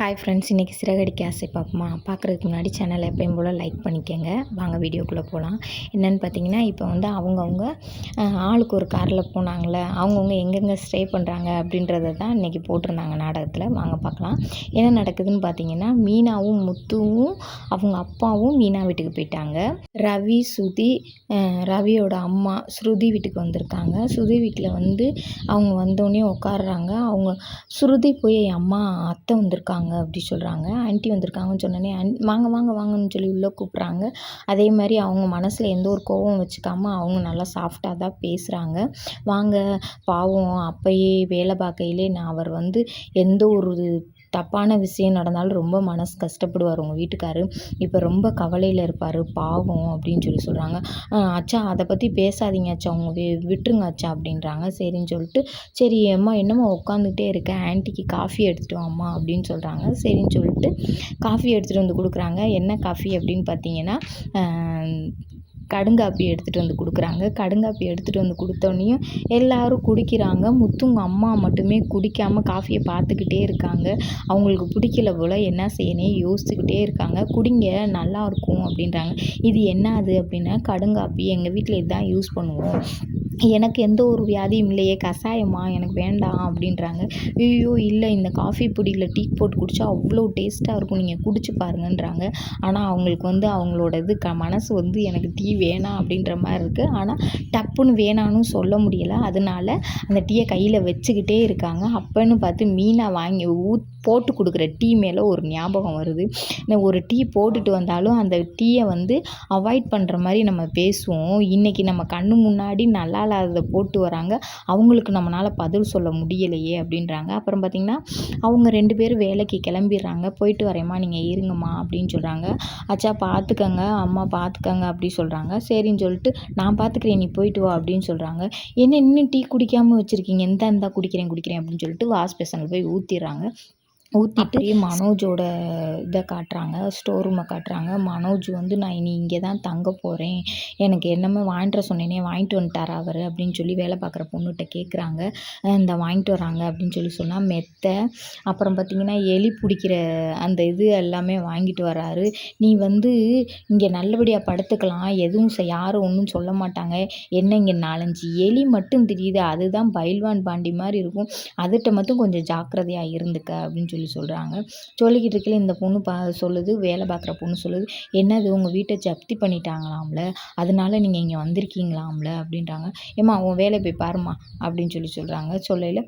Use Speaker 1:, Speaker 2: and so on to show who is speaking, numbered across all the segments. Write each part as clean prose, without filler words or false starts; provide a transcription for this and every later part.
Speaker 1: Hi friends, இன்றைக்கி சிறகடிக்க ஆசை பார்ப்போமா? பார்க்குறதுக்கு முன்னாடி சேனலை எப்பயும் போல் லைக் பண்ணிக்கோங்க. வாங்க வீடியோக்குள்ளே போகலாம். என்னென்னு பார்த்தீங்கன்னா, இப்போ வந்து அவங்கவுங்க ஆளுக்கு ஒரு காரில் போனாங்களே, அவங்கவுங்க எங்கெங்கே ஸ்டே பண்ணுறாங்க அப்படின்றத தான் இன்றைக்கி போட்டிருந்தாங்க நாடகத்தில். வாங்க பார்க்கலாம். என்ன நடக்குதுன்னு பார்த்தீங்கன்னா, மீனாவும் முத்துவும் அவங்க அப்பாவும் மீனா வீட்டுக்கு போயிட்டாங்க. ரவி, ஸ்ருதி, ரவியோட அம்மா ஸ்ருதி வீட்டுக்கு வந்திருக்காங்க. ஸ்ருதி வீட்டில் வந்து அவங்க வந்தோடனே உட்காடுறாங்க. அவங்க ஸ்ருதி போய் என் அம்மா அத்தை வந்திருக்காங்க அப்படி சொல்கிறாங்க. ஆன்ட்டி வந்திருக்காங்கன்னு சொன்னோடனே வாங்க வாங்க வாங்கன்னு சொல்லி உள்ளே கூப்பிட்றாங்க. அதே மாதிரி அவங்க மனசில் எந்த ஒரு கோபம் வச்சுக்காமல் அவங்க நல்லா சாஃப்டாக தான் பேசுகிறாங்க. வாங்க, பாவம் அப்பயே வேலை பார்க்கையிலே அவர் வந்து எந்த ஒரு தப்பான விஷயம் நடந்தாலும் ரொம்ப மனசு கஷ்டப்படுவார் உங்கள் வீட்டுக்காரு. இப்போ ரொம்ப கவலையில் இருப்பார் பாவம் அப்படின்னு சொல்கிறாங்க. அச்சா அதை பற்றி பேசாதீங்க அச்சா, அவங்க விட்டுருங்க அச்சா அப்படின்றாங்க. சரின்னு சொல்லிட்டு, சரி அம்மா என்னம்மா உட்காந்துக்கிட்டே இருக்கேன், ஆன்ட்டிக்கு காஃபி எடுத்துகிட்டு வாம்மா அப்படின்னு சொல்கிறாங்க. சரின்னு சொல்லிட்டு காஃபி எடுத்துகிட்டு வந்து கொடுக்குறாங்க. என்ன காஃபி அப்படின்னு பார்த்தீங்கன்னா, கடுங்காப்பி எடுத்துகிட்டு வந்து கொடுக்குறாங்க. கடுங்காப்பி எடுத்துகிட்டு வந்து கொடுத்தோன்னையும் எல்லோரும் குடிக்கிறாங்க. முத்துங்க அம்மா மட்டுமே குடிக்காமல் காஃபியை பார்த்துக்கிட்டே இருக்காங்க. அவங்களுக்கு பிடிக்கல போல், என்ன செய்யணும் யோசிச்சுக்கிட்டே இருக்காங்க. குடிங்க நல்லாயிருக்கும் அப்படின்றாங்க. இது என்னது அப்படின்னா, கடுங்காப்பி எங்கள் வீட்டில் இதுதான் யூஸ் பண்ணுவோம், எனக்கு எந்த ஒரு வியாதியும் இல்லையே, கஷாயமா எனக்கு வேண்டாம் அப்படின்றாங்க. ஐயோ இல்லை, இந்த காஃபி பொடியில் டீ போட்டு குடித்தா அவ்வளோ டேஸ்ட்டாக இருக்கும், நீங்கள் குடிச்சு பாருங்கன்றாங்க. ஆனால் அவங்களுக்கு வந்து அவங்களோட இது மனசு வந்து எனக்கு டீ வேணாம் அப்படின்ற மாதிரி இருக்குது. ஆனால் டப்புன்னு வேணான்னு சொல்ல முடியலை. அதனால அந்த டீயை கையில் வச்சுக்கிட்டே இருக்காங்க. அப்போன்னு பார்த்து மீனா வாங்கி போட்டு கொடுக்குற டீ மேலே ஒரு ஞாபகம் வருது. ஒரு டீ போட்டுட்டு வந்தாலும் அந்த டீயை வந்து அவாய்ட் பண்ணுற மாதிரி நம்ம பேசுவோம். இன்றைக்கி நம்ம கண்ணு முன்னாடி நல்லா இல்லாததை போட்டு வராங்க, அவங்களுக்கு நம்மளால் பதில் சொல்ல முடியலையே அப்படின்றாங்க. அப்புறம் பார்த்திங்கன்னா, அவங்க 2 பேரும் வேலைக்கு கிளம்பிடுறாங்க. போயிட்டு வரேம்மா, நீங்கள் இருங்கம்மா அப்படின்னு சொல்கிறாங்க. அச்சா பார்த்துக்கங்க அம்மா, பார்த்துக்கங்க அப்படி சொல்கிறாங்க. சரின்னு சொல்லிட்டு, நான் பார்த்துக்கிறேன் நீ போயிட்டு வா அப்படின்னு சொல்கிறாங்க. என்ன இன்னும் டீ குடிக்காமல் வச்சுருக்கீங்க, இந்தா குடிக்கிறேன் அப்படின்னு சொல்லிட்டு வாஷ் பேசனில் போய் ஊற்றிடுறாங்க. ஊற்றிட்டு மனோஜோட இதை காட்டுறாங்க, ஸ்டோர் ரூமை காட்டுறாங்க. மனோஜ் வந்து நான் இனி இங்கே தான் தங்க போகிறேன், எனக்கு என்னமே வாங்கிட்டு சொன்னேனே வாங்கிட்டு வந்துட்டாரா அவர் அப்படின்னு சொல்லி வேலை பார்க்குற பொண்ணுகிட்ட கேட்குறாங்க. இந்த வாங்கிட்டு வராங்க அப்படின்னு சொன்னால் மெத்தை, அப்புறம் பார்த்திங்கன்னா எலி பிடிக்கிற அந்த இது எல்லாமே வாங்கிட்டு வராரு. நீ வந்து இங்கே நல்லபடியாக படுத்துக்கலாம், எதுவும் யாரும் ஒன்றும் சொல்ல மாட்டாங்க, என்ன இங்கே 4-5 எலி மட்டும் தெரியுது, அதுதான் பைல்வான் பாண்டி மாதிரி இருக்கும், அதுகிட்ட மட்டும் கொஞ்சம் ஜாக்கிரதையாக இருந்துக்க அப்படின்னு சொல்கிறாங்க. சொல்லிக்கிட்டு இருக்கல இந்த பொண்ணு சொல்லுது, வேலை பார்க்குற பொண்ணு சொல்லுது, என்னது உங்கள் வீட்டை ஜப்தி பண்ணிட்டாங்களாம்ல, அதனால நீங்கள் இங்கே வந்திருக்கீங்களாம்ல அப்படின்றாங்க. ஏம்மா உன் வேலையை போய் பாருமா அப்படின்னு சொல்கிறாங்க. சொல்லையில்,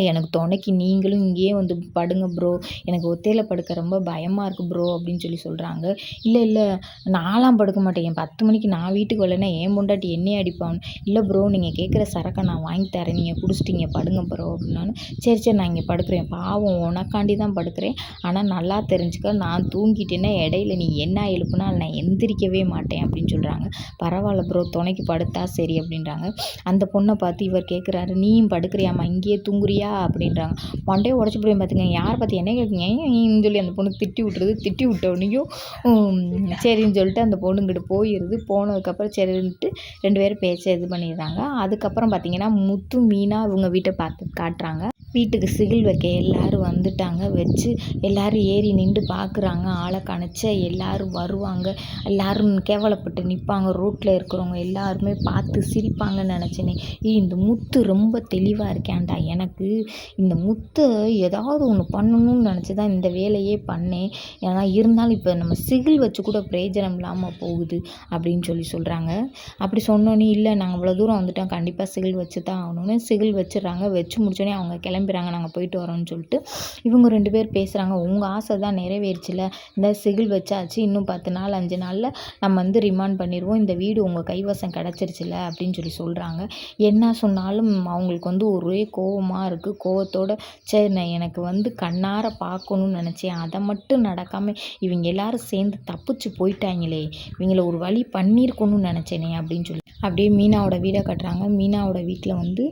Speaker 1: எனக்கு துணைக்கு நீங்களும் இங்கேயே வந்து படுங்க ப்ரோ, எனக்கு ஒத்தையில் படுக்க ரொம்ப பயமாக இருக்குது ப்ரோ அப்படின்னு சொல்கிறாங்க. இல்லை இல்லை, நான்லாம் படுக்க மாட்டேன், என் 10 மணிக்கு நான் வீட்டுக்கு வரலைன்னா என் பொண்டாட்டி என்னையே அடிப்பான். இல்லை ப்ரோ, நீங்கள் கேட்குற சரக்கை நான் வாங்கி தரேன், நீங்கள் குடிச்சிட்டிங்க படுங்க ப்ரோ அப்படின்னாலும், சரி நான் இங்கே படுக்கிறேன், பாவம் உனக்காண்டி தான் படுக்கிறேன், ஆனால் நல்லா தெரிஞ்சுக்க, நான் தூங்கிட்டேன்னா இடையில நீ என்ன எழுப்புனா நான் எந்திரிக்கவே மாட்டேன் அப்படின்னு சொல்கிறாங்க. பரவாயில்ல ப்ரோ, துணைக்கு படுத்தா சரி அப்படின்றாங்க. அந்த பொண்ணை பார்த்து இவர் கேட்குறாரு, நீயும் படுக்கிறியாம்மா, இங்கேயே தூங்குறியா அப்படின்றாங்க. மண்டையை உடச்சி போய் பார்த்துக்கங்க, யார் பார்த்து என்ன கேட்குங்க சொல்லி அந்த பொண்ணு திட்டி விட்டுருது. திட்டி விட்டோடனையும் சரின்னு சொல்லிட்டு அந்த பொண்ணுங்கிட்ட போயிடுது. போனதுக்கப்புறம் சரின்ட்டு 2 பேரும் பேச்ச இது பண்ணிடுறாங்க. அதுக்கப்புறம் பார்த்திங்கன்னா, முத்து மீனா இவங்க வீட்டை பார்த்து காட்டுறாங்க. வீட்டுக்கு சிகில் வைக்க எல்லோரும் வந்துட்டாங்க. வச்சு எல்லோரும் ஏறி நின்று பார்க்குறாங்க. ஆளை கணிச்ச எல்லோரும் வருவாங்க, எல்லோரும் கேவலப்பட்டு நிற்பாங்க. ரோட்டில் இருக்கிறவங்க எல்லாருமே பார்த்து சிரிப்பாங்கன்னு நினச்சேனே. இந்த முத்து ரொம்ப தெளிவாக இருக்கேன்டா, எனக்கு இந்த முத்தை ஏதாவது ஒன்று பண்ணணும்னு நினச்சி தான் இந்த வேலையே பண்ணேன், ஏன்னா இருந்தாலும் இப்போ நம்ம சிகில் வச்சு கூட பிரயோஜனம் இல்லாமல் போகுது அப்படின்னு சொல்கிறாங்க. அப்படி சொன்னோன்னே, இல்லை நாங்கள் இவ்வளோ தூரம் வந்துட்டோம், கண்டிப்பாக சிகில் வச்சு தான் ஆகணும்னு சிகில் வச்சிடுறாங்க. வச்சு முடிச்சோடனே அவங்க கிளம்பிடுறாங்க, நாங்கள் போயிட்டு வரோம்னு சொல்லிட்டு. இவங்க 2 பேர் பேசுகிறாங்க, உங்கள் ஆசை தான் நிறைவேறிச்சில்ல, இந்த சிகில் வச்சாச்சு, இன்னும் 10 நாள் 5 நாளில் நம்ம வந்து ரிமாண்ட் பண்ணிடுவோம், இந்த வீடு உங்கள் கைவசம் கிடச்சிருச்சுல அப்படின்னு சொல்கிறாங்க. என்ன சொன்னாலும் அவங்களுக்கு வந்து ஒரே கோவமாக இருக்குது. கோவத்தோட, சரி எனக்கு வந்து கண்ணார பார்க்கணும்னு நினச்சேன், அதை மட்டும் நடக்காமல் இவங்க எல்லாரும் சேர்ந்து தப்பிச்சு போயிட்டாங்களே, இவங்கள ஒரு வழி பண்ணியிருக்கணும்னு நினச்சேனே அப்படின்னு அப்படியே மீனாவோட வீட காட்டுறாங்க. மீனாவோட வீட்ல வந்து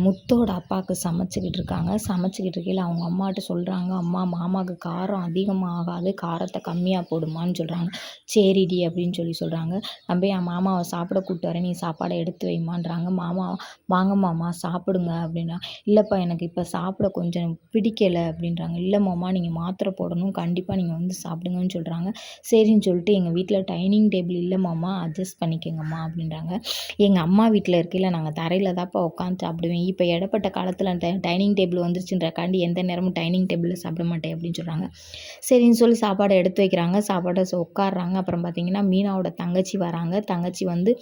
Speaker 1: முத்தோட அப்பாவுக்கு சமைச்சுக்கிட்டு இருக்காங்க. சமைச்சுக்கிட்டு இருக்கையில அவங்க அம்மாட்ட சொல்கிறாங்க, "அம்மா மாமாவுக்கு காரம் அதிகமாக ஆகாது, காரத்தை கம்மியாக போடுமான்னு" சொல்கிறாங்க. "சரிடி" அப்படின்னு சொல்கிறாங்க. "நான் போய் என் மாமாவை சாப்பிட கூப்பிட்டு வரேன், நீ சாப்பாடை எடுத்து வைம்மான்றாங்க. மாமா "வாங்க மாமா சாப்பிடுங்க" அப்படின்னா, "இல்லைப்பா எனக்கு இப்போ சாப்பிட கொஞ்சம் பிடிக்கலை" அப்படின்றாங்க. "இல்லை மாமா நீங்கள் மாத்திரை போடணும், கண்டிப்பாக நீங்கள் வந்து சாப்பிடுங்கன்னு" சொல்கிறாங்க. சரின்னு சொல்லிட்டு, "எங்கள் வீட்டில் டைனிங் டேபிள் இல்லை மாமா, அட்ஜஸ்ட் பண்ணிக்கங்கம்மா" அப்படின்றாங்க. "எங்கள் அம்மா வீட்டில் இருக்கையில நாங்கள் தரையில் தான்ப்பா உட்காந்து சாப்பிடுவேன். இப்போ இடைப்பட்ட காலத்தில் டைனிங் டேபிள் வந்துருச்சுன்றக்காண்டி எந்த நேரமும் டைனிங் டேபிளில் சாப்பிட மாட்டேன்" அப்படின்னு சொல்கிறாங்க. சரின்னு சொல்லி சாப்பாடை எடுத்து வைக்கிறாங்க. சாப்பாட உட்கார்றாங்க. அப்புறம் பார்த்தீங்கன்னா, மீனாவோட தங்கச்சி வராங்க. தங்கச்சி வந்து,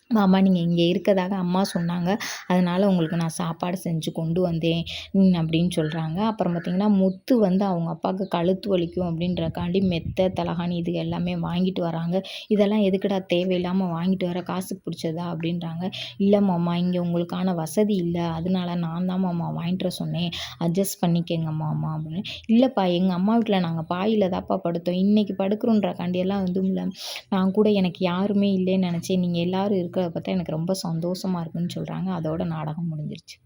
Speaker 1: "மாமா நீங்கள் இங்கே இருக்கதாக அம்மா சொன்னாங்க. அதனால் உங்களுக்கு நான் சாப்பாடு செஞ்சு கொண்டு வந்தேன்" அப்படின்னு சொல்கிறாங்க. அப்புறம் பார்த்திங்கன்னா, முத்து வந்து அவங்க அப்பாவுக்கு கழுத்து வலிக்கும் அப்படின்றக்காண்டி மெத்தை, தலகாணி இது எல்லாமே வாங்கிட்டு வராங்க. "இதெல்லாம் எதுக்குடா தேவையில்லாமல் வாங்கிட்டு வர, காசுக்கு பிடிச்சதா?" அப்படின்றாங்க. "இல்லை மாமா இங்கே உங்களுக்கான வசதி இல்லை, அதனால நான் தான் மாமா வாங்கிட்டு வர சொன்னேன், அட்ஜஸ்ட் பண்ணிக்கங்க மாமா" அப்படின்னு. "இல்லைப்பா எங்கள் அம்மா வீட்டில் நாங்கள் பாயில் தான்ப்பா படுத்தோம், இன்னைக்கு படுக்கிறோன்றக்காண்டியெல்லாம் வந்தும்ல நான் கூட எனக்கு யாருமே இல்லைன்னு நினச்சேன், நீங்கள் எல்லோரும் இருக்கிறத பார்த்தா எனக்கு ரொம்ப சந்தோஷமா இருக்குன்னு" சொல்கிறாங்க. அதோட நாடகம் முடிஞ்சிருச்சு.